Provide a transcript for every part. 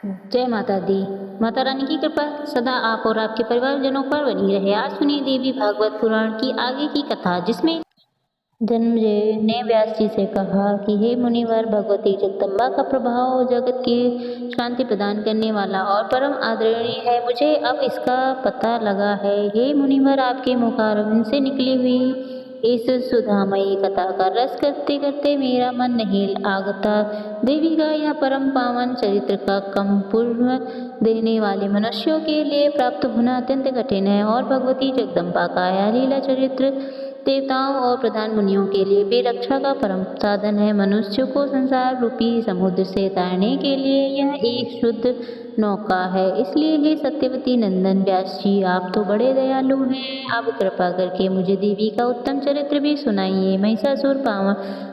जय माता दी। माता रानी की कृपा सदा आप और आपके परिवारजनों पर बनी रहे। आज सुनिए देवी भागवत पुराण की आगे की कथा, जिसमें जन्मेजय ने व्यास जी से कहा कि हे मुनिवर, भगवती जगदम्बा का प्रभाव जगत की शांति प्रदान करने वाला और परम आदरणीय है। मुझे अब इसका पता लगा है। हे मुनिवर, आपके मुखारविंद से निकली हुई इस सुधामयी कथा का रस करते करते मेरा मन नहीं आगता। देवी का यह परम पावन चरित्र का कम पूर्ण देने वाले मनुष्यों के लिए प्राप्त होना अत्यंत कठिन है, और भगवती जगदम्बा का यह लीला चरित्र देवताओं और प्रधान मुनियों के लिए भी रक्षा का परम साधन है। मनुष्य को संसार रूपी समुद्र से तारने के लिए यह एक शुद्ध नौका है। इसलिए हे सत्यवती नंदन व्यास जी, आप तो बड़े दयालु हैं। अब कृपा करके मुझे देवी का उत्तम चरित्र भी सुनाइए। महिषासुर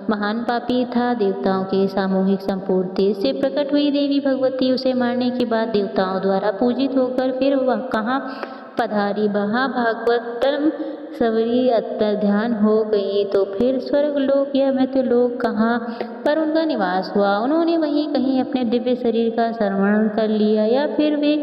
महान पापी था। देवताओं के सामूहिक संपूर्ण तेज से प्रकट हुई देवी भगवती उसे मारने के बाद देवताओं द्वारा पूजित होकर फिर वह कहाँ पधारी। भागवतम सवरी अत्तर ध्यान हो गई तो फिर स्वर्ग लोक या मृत्यु लोक कहाँ पर उनका निवास हुआ। उन्होंने वहीं कहीं अपने दिव्य शरीर का श्रवण कर लिया, या फिर वे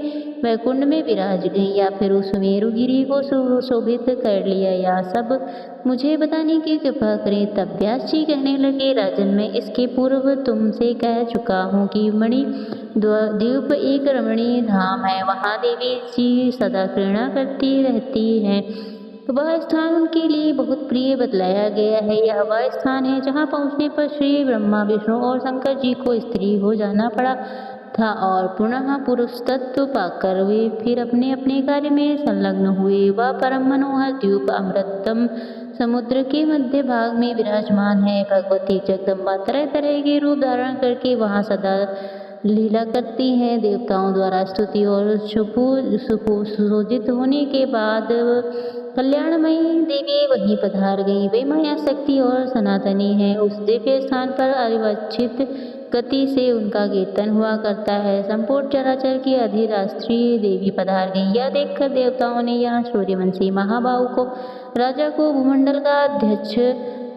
वैकुंठ में विराज गई, या फिर उस मेरुगिरी को शोभित कर लिया, या सब मुझे बताने की कृपा करें। तब व्यास जी कहने लगे, राजन, मैं इसके पूर्व तुमसे कह चुका हूँ कि मणि द्वीप एक रमणीय धाम है। वहाँ देवी जी सदा क्रीड़ा करती रहती हैं। वह स्थान उनके लिए बहुत प्रिय बतलाया गया है। यह वह स्थान है जहाँ पहुँचने पर श्री ब्रह्मा, विष्णु और शंकर जी को स्त्री हो जाना पड़ा था, और पुनः पुरुष तत्व पाकर वे फिर अपने अपने कार्य में संलग्न हुए। वह परम मनोहर द्वीप अमृतम समुद्र के मध्य भाग में विराजमान है। भगवती जगदम्बा तरह तरह के रूप धारण करके वहाँ सदा लीला करती हैं। देवताओं द्वारा स्तुति और सुपूजित होने के बाद कल्याणमयी देवी वहीं पधार गई। वे माया शक्ति और सनातनी है। उस दिव्य स्थान पर अविच्छित गति से उनका कीर्तन हुआ करता है। संपूर्ण चराचर की अधिराष्ट्रीय देवी पधार गई। यह देखकर देवताओं ने यहाँ सूर्यवंशी महाबाहु को, राजा को भूमंडल का अध्यक्ष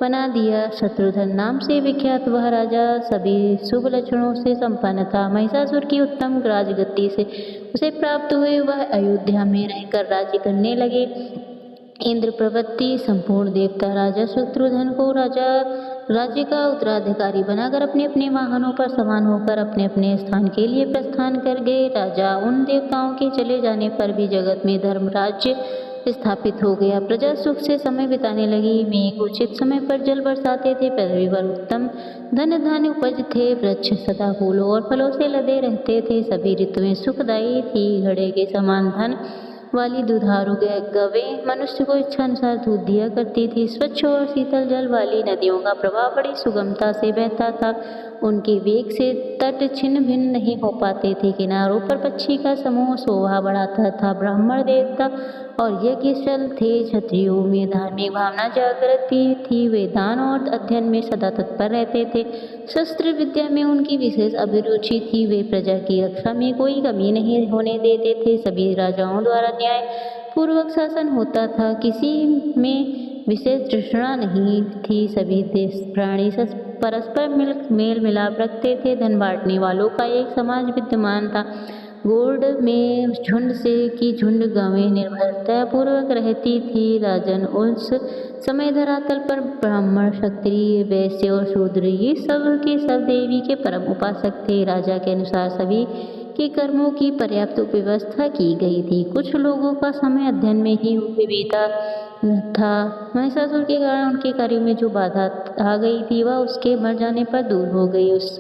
बना दिया। शत्रुघ्न नाम से विख्यात वह राजा सभी शुभ लक्षणों से संपन्न था। महिषासुर की उत्तम राजगद्दी से उसे प्राप्त हुए वह अयोध्या में रहकर राज्य करने लगे। इंद्र प्रवृत्ति संपूर्ण देवता राजा शत्रुघ्न को राज्य का उत्तराधिकारी बनाकर अपने अपने वाहनों पर सवार होकर अपने अपने स्थान के लिए प्रस्थान कर गए। राजा उन देवताओं के चले जाने पर भी जगत में धर्म राज्य स्थापित हो गया। प्रजा सुख से समय बिताने लगी। मेघ उचित समय पर जल बरसाते थे। पृथ्वी पर उत्तम धन धान्य उपज थे। वृक्ष सदा फूलों और फलों से लदे रहते थे। सभी ऋतुएं सुखदायी थी। घड़े के समान धन वाली दुधारू गवें मनुष्य को इच्छा अनुसार दूध दिया करती थी। स्वच्छ और शीतल जल वाली नदियों का प्रवाह बड़ी सुगमता से बहता था। उनके वेग से तट छिन्न भिन्न नहीं हो पाते थे। किनारों पर पक्षी का समूह शोभा बढ़ाता था। ब्राह्मण, देवता और यज्ञस्थल थे। क्षत्रियों में धार्मिक भावना जागृत थी। वे दान और अध्ययन में सदा तत्पर रहते थे। शस्त्र विद्या में उनकी विशेष अभिरुचि थी। वे प्रजा की रक्षा में कोई कमी नहीं होने देते थे। सभी राजाओं द्वारा न्याय पूर्वक शासन होता था। किसी में विशेष तृष्णा नहीं थी। सभी देश प्राणी परस्पर मेल मिलाप रखते थे। धन बांटने वालों का एक समाज विद्यमान था। गोड में झुंड से की झुंड गावें निर्भरता पूर्वक रहती थी। राजन, उस समय धरातल पर ब्राह्मण, क्षत्रिय, वैश्य और शूद्र ये सब के सब देवी के परम उपासक थे। राजा के अनुसार सभी के कर्मों की पर्याप्त व्यवस्था की गई थी। कुछ लोगों का समय अध्ययन में ही बीता था। महिषासुर के कारण उनके कार्यों में जो बाधा आ गई थी वह उसके मर जाने पर दूर हो गई। उस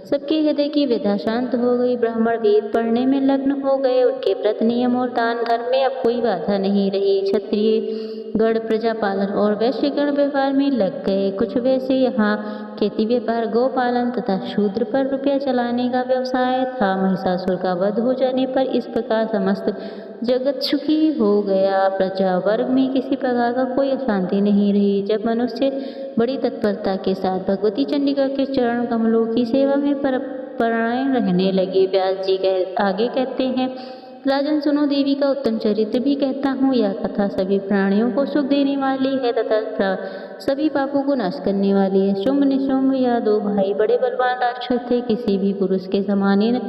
सबके हृदय की व्यथा शांत हो गई। ब्राह्मण वेद पढ़ने में लग्न हो गए। उनके व्रत, नियम और दान धर्म में अब कोई बाधा नहीं रही। क्षत्रिय गण प्रजा पालन और वैश्य गण व्यापार में लग गए। कुछ वैश्य यहाँ खेती व्यापार, गौपालन तथा शूद्र पर रुपया चलाने का व्यवसाय था। महिषासुर का वध हो जाने पर इस प्रकार समस्त जगत सुखी हो गया। प्रजा वर्ग में किसी प्रकार का कोई अशांति नहीं रही। जब मनुष्य बड़ी तत्परता के साथ भगवती चंडिका के चरण कमलों की सेवा में परायण रहने लगे। व्यास जी आगे कहते हैं, राजन सुनो, देवी का उत्तम चरित्र भी कहता हूँ। यह कथा सभी प्राणियों को सुख देने वाली है तथा सभी पापों को नष्ट करने वाली है। शुंभ निशुंभ यह दो भाई बड़े बलवान राक्षस थे। किसी भी पुरुष के समान इन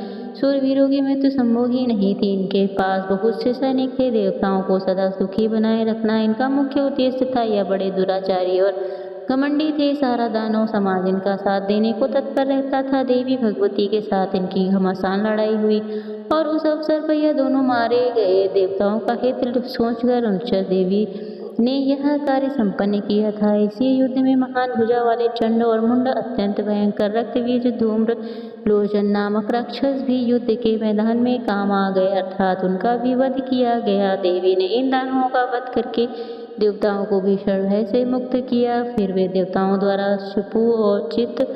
शूरवीरों की मृत्यु संभव ही नहीं थी। इनके पास बहुत से सैनिक थे। देवताओं को सदा सुखी बनाए रखना इनका मुख्य उद्देश्य था। यह बड़े दुराचारी और घमंडी थे। सारा दानव समाज इनका साथ देने को तत्पर रहता था। देवी भगवती के साथ इनकी घमासान लड़ाई हुई और उस अवसर पर यह दोनों मारे गए। देवताओं का हित सोचकर उच्च देवी ने यह कार्य संपन्न किया था। इसी युद्ध में महान भुजा वाले चंड और मुंड अत्यंत भयंकर रक्तबीज धूम्र लोचन नामक राक्षस भी युद्ध के मैदान में काम आ गए, अर्थात उनका भी वध किया गया। देवी ने इन दानवों का वध करके देवताओं को भीषण भय से मुक्त किया। फिर वे देवताओं द्वारा सुपु और चित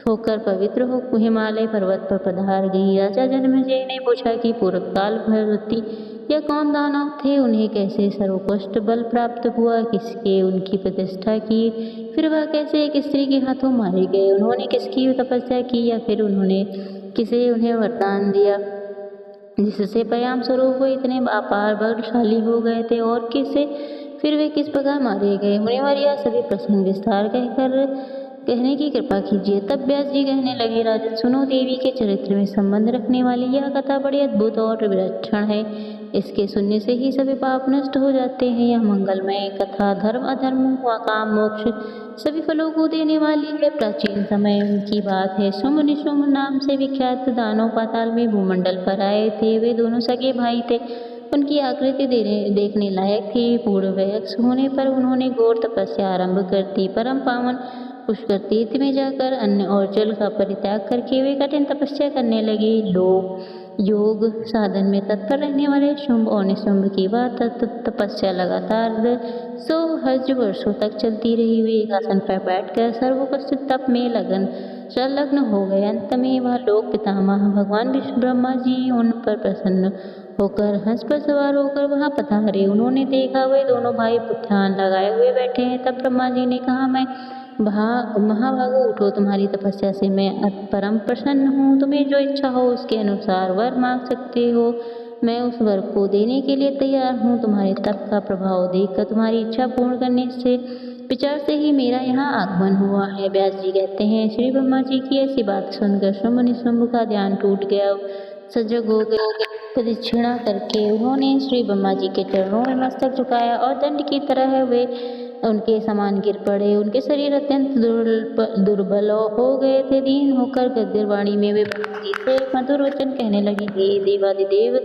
होकर पवित्र हो हिमालय पर्वत पर पधार गई। राजा जन्मेजय ने पूछा कि पूर्व काल भगवती यह कौन दानव थे, उन्हें कैसे सर्वोत्कृष्ट बल प्राप्त हुआ, किसके उनकी प्रतिष्ठा की, फिर वह कैसे एक स्त्री के हाथों मारे गए, उन्होंने किसकी तपस्या की या फिर उन्होंने किसे उन्हें वरदान दिया जिससे परिणाम स्वरूप वो इतने अपार बलशाली हो गए थे, और किसे फिर वे किस प्रकार मारे गए। मुनिवर यह सभी प्रसंग विस्तार कहने की कृपा कीजिए। तब व्यास जी कहने लगे, राजन सुनो, देवी के चरित्र में संबंध रखने वाली यह कथा बड़ी अद्भुत और विलक्षण है। इसके सुनने से ही सभी पाप नष्ट हो जाते हैं। यह मंगलमय कथा धर्म अधर्म काम मोक्ष सभी फलों को देने वाली है। प्राचीन समय की बात है। शुंभ निशुंभ नाम से विख्यात दानव पाताल में भूमंडल पर आए थे। वे दोनों सगे भाई थे। उनकी आकृति देखने लायक थी। पूर्ण वयस्क होने पर उन्होंने घोर तपस्या आरंभ कर दी। परम पावन पुष्कर तीर्थ में जाकर अन्न और जल का परित्याग करके वे कठिन तपस्या करने लगे। लोग योग साधन में तत्पर रहने वाले शुंभ और निशुंभ की बात तपस्या लगातार 100 हज वर्षों तक चलती रही। वे एक आसन पर बैठकर सर्वोत्कृष्ट तप में संलग्न हो गए। अंत में वह लोक पितामह भगवान विष्णु ब्रह्मा जी उन पर प्रसन्न होकर हंस पर सवार होकर वहां पधारे। उन्होंने देखा वे दोनों भाई ध्यान लगाए हुए बैठे हैं। तब ब्रह्मा जी ने कहा, मैं महाभागो उठो, तुम्हारी तपस्या से मैं परम प्रसन्न हूँ। तुम्हें जो इच्छा हो उसके अनुसार वर मांग सकते हो। मैं उस वर को देने के लिए तैयार हूँ। तुम्हारे तप का प्रभाव देखकर तुम्हारी इच्छा पूर्ण करने से विचार से ही मेरा यहाँ आगमन हुआ है। व्यास जी कहते हैं, श्री ब्रह्मा जी की ऐसी बात सुनकर शुंभ निशुंभ का ध्यान टूट गया। सजग हो गए। प्रदक्षिणा करके उन्होंने श्री ब्रह्मा जी के चरणों में मस्तक झुकाया और दंड की तरह वे उनके समान गिर पड़े। उनके शरीर अत्यंत दुर्बल हो गए थे। दीन होकर गद्गद वाणी में वे ब्रह्मा जी से मधुर वचन कहने लगे, हे देवादिदेव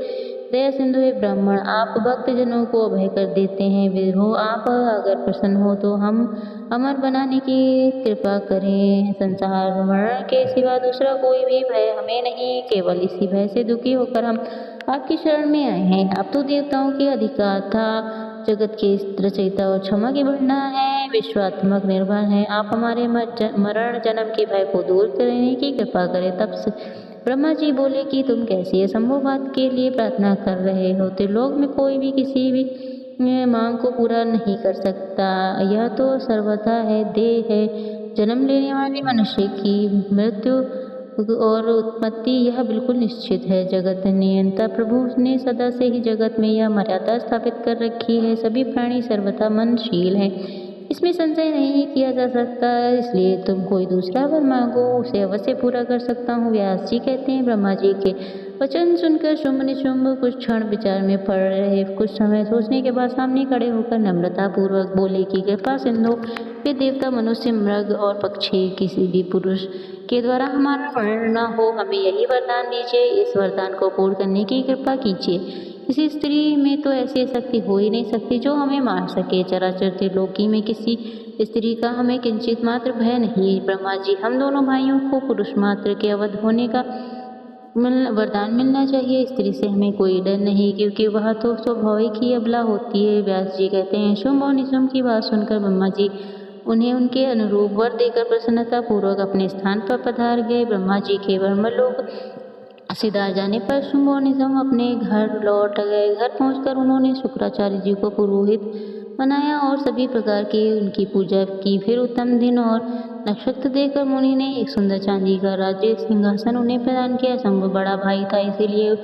दया सिंधु हे ब्राह्मण, आप भक्त जनों को अभय कर देते हैं। विभो, आप अगर प्रसन्न हो तो हम अमर बनाने की कृपा करें। संसार मरण के सिवा दूसरा कोई भी भय हमें नहीं। केवल इसी भय से दुखी होकर हम आपकी शरण में आए हैं। आप तो देवताओं के अधिकार था, जगत के रचयिता और क्षमा के भंडार है, विश्वात्मक निर्भर है। आप हमारे मरण जन्म के भय को दूर करने की कृपा करें। तब से ब्रह्मा जी बोले कि तुम कैसी असंभव बात के लिए प्रार्थना कर रहे हो। त्रिलोक में कोई भी किसी भी मांग को पूरा नहीं कर सकता। यह तो सर्वथा है, देह है। जन्म लेने वाले मनुष्य की मृत्यु और उत्पत्ति यह बिल्कुल निश्चित है। जगत नियंता प्रभु ने सदा से ही जगत में यह मर्यादा स्थापित कर रखी है। सभी प्राणी सर्वथा मनशील हैं, इसमें संशय नहीं किया जा सकता। इसलिए तुम कोई दूसरा वर मांगो, उसे अवश्य पूरा कर सकता हूँ। व्यास जी कहते हैं, ब्रह्मा जी के वचन सुनकर शुंभ निशुंभ कुछ क्षण विचार में पड़ रहे। कुछ समय सोचने के बाद सामने खड़े होकर नम्रता पूर्वक बोले कि कृपा सिंधु, वे देवता मनुष्य मृग और पक्षी किसी भी पुरुष के द्वारा हमारा मरण न हो, हमें यही वरदान दीजिए। इस वरदान को पूर्ण करने की कृपा कीजिए। किसी स्त्री में तो ऐसी शक्ति हो ही नहीं सकती जो हमें मार सके। चराचर त्रिलोकी में किसी स्त्री का हमें किंचित मात्र भय नहीं। ब्रह्मा जी, हम दोनों भाइयों को पुरुष मात्र के अवध होने का वरदान मिलना चाहिए। स्त्री से हमें कोई डर नहीं, क्योंकि वह तो स्वाभाविक ही अबला होती है। व्यास जी कहते हैं, शुंभ और निशुंभ की बात सुनकर ब्रह्मा जी उन्हें उनके अनुरूप वर देकर प्रसन्नता पूर्वक अपने स्थान पर पधार गए। ब्रह्मा जी के ब्रह्मलोक सिधार जाने पर शुंभ और निशुंभ अपने घर लौट गए। घर पहुंचकर उन्होंने शुक्राचार्य जी को पुरोहित बनाया और सभी प्रकार की उनकी पूजा की। फिर उत्तम दिन और नक्षत्र देखकर मुनि ने एक सुंदर चांदी का राज्य सिंहासन उन्हें प्रदान किया। शंभु बड़ा भाई था, इसीलिए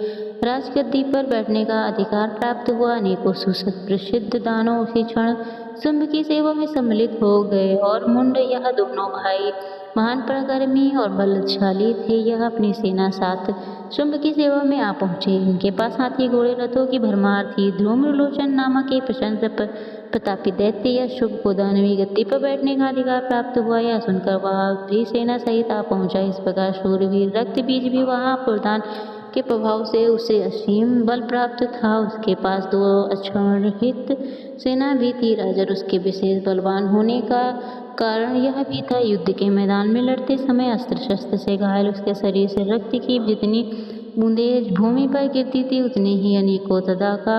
राजगद्दी पर बैठने का अधिकार प्राप्त हुआ। अनेकों सुप्रसिद्ध दानव उसी क्षण शुंभ की सेवा में सम्मिलित हो गए और मुंड यह दोनों भाई महान पराक्रमी और बलशाली थे। यह अपनी सेना साथ शुंभ की सेवा में आ पहुंचे। इनके पास हाथी घोड़े रथों की भरमार थी। धूम्रलोचन नामक एक प्रशंस प्रतापी दैत्य या शुभ को दानवी गद्दी पर बैठने का अधिकार प्राप्त हुआ। यह सुनकर वह भी सेना सहित आ पहुंचा। इस प्रकार शूरवीर रक्तबीज भी वहां प्रधान के प्रभाव से उसे असीम बल प्राप्त था। उसके पास 2 अक्षरहित सेना भी थी। राजन उसके विशेष बलवान होने का कारण यह भी था, युद्ध के मैदान में लड़ते समय अस्त्र शस्त्र से घायल उसके शरीर से रक्त की जितनी बूंदें भूमि पर गिरती थी, उतने ही अनेकों तदाका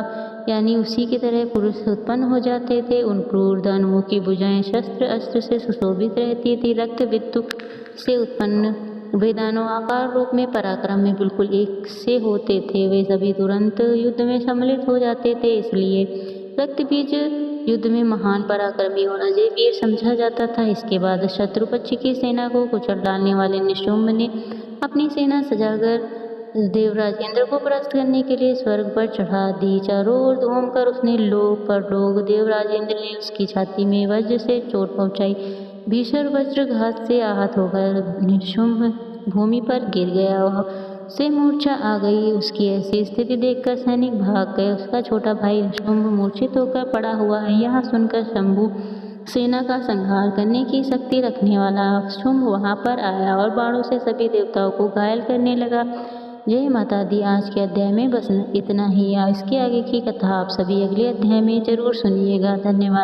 यानी उसी की तरह पुरुष उत्पन्न हो जाते थे। उन क्रूर दानवों की भुजाएं शस्त्र अस्त्र से सुशोभित रहती थी। रक्त विद्युत से उत्पन्न वे दानव आकार रूप में पराक्रम में बिल्कुल एक से होते थे। वे सभी तुरंत युद्ध में सम्मिलित हो जाते थे, इसलिए रक्तबीज युद्ध में महान पराक्रमी और अजय वीर समझा जाता था। इसके बाद शत्रु पक्ष की सेना को कुचल डालने वाले निशुंभ ने अपनी सेना सजाकर देवराज इंद्र को परास्त करने के लिए स्वर्ग पर चढ़ा दी। चारों ओर धूम कर उसने लोक परलोक। देवराज इंद्र ने उसकी छाती में वज्र से चोट पहुंचाई। भीषण वज्रघात से आहत होकर निशुंभ भूमि पर गिर गया। उसे मूर्छा आ गई। उसकी ऐसी स्थिति देखकर सैनिक भाग गए। उसका छोटा भाई निशुंभ मूर्छित होकर पड़ा हुआ है। यह सुनकर शंभु सेना का संहार करने की शक्ति रखने वाला शुंभ वहां पर आया और बाणों से सभी देवताओं को घायल करने लगा। जय माता दी। आज के अध्याय में बस इतना ही। इसके आगे की कथा आप सभी अगले अध्याय में जरूर सुनिएगा। धन्यवाद।